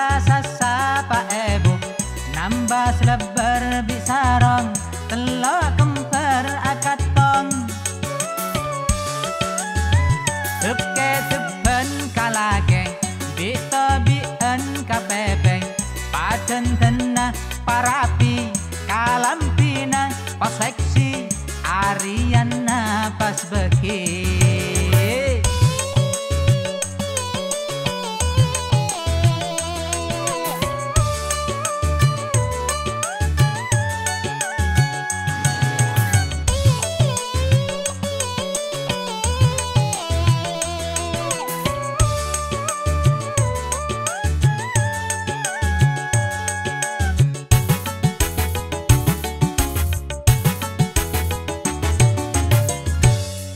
asa sasa pa ebo nambah selebar bisarong telok kemper akatong tepke tepen kalake bito bien kapepeng paten tenah parapi kalampina pas seksi Ariana pas beki.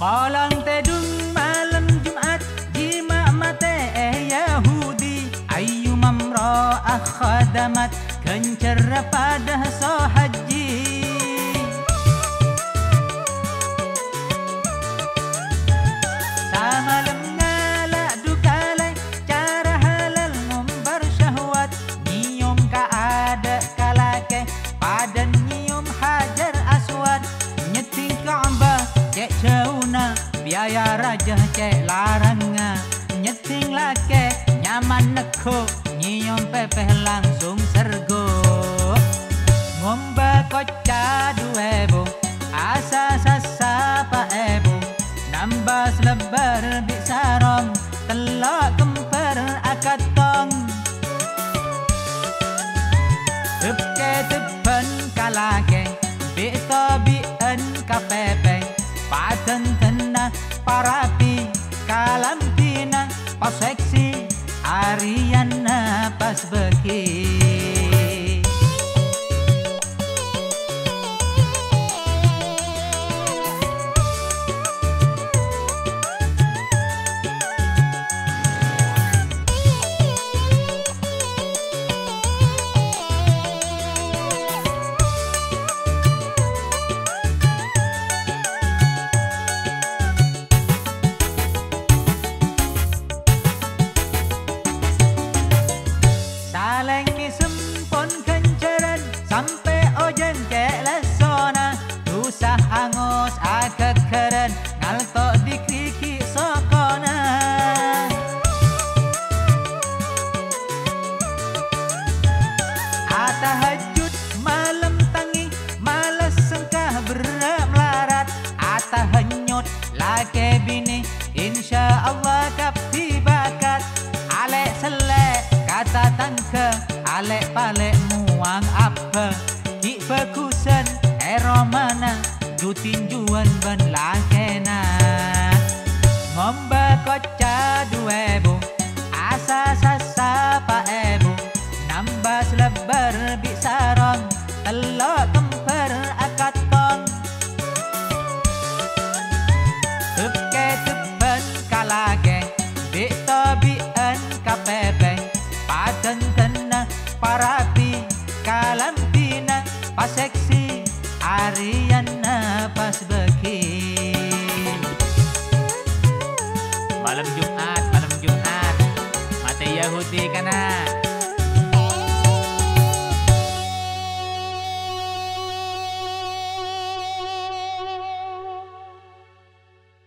Malang tedung malam Jumat jima mate Yahudi ayu mamro akhadamat kencer pada so haji samalam ngala dukalai cara halal ngumbar syahwat nyium ka ada kalake pada nyium hajar aswad nyeting Ka'bah cek jauna biaya raja cek laranga nyeting lake nyaman neko nyium pepeh langsung sergo ngomba koca duebo asa sasa pa ebo nambah selebar bisarong telok kemper akatong tepke tepen kalake bito bien kapepeng paten tenah parapi kalampina pas seksi Ariana pas beki. Salengi sempon kenceran sampai ojen kek lesona tusah angus akekeren ngaltok di kriki sokona atahajud malam tangi malas sengkah berat melarat atahenyut lake bini insya Allah kapti bakat alek selek kata tangke alek palek muang apa ki bekusen eromana du tinjuan ben lakena ngomba koca duebo asa sasa pa ebo nambah selebar bisarong telok kemper akatong tepke tepen kalake bito bien kapepeng paten tenah parapi kalampina pas seksi Ariana pas beki. Malam Jumat mate Yahudi kana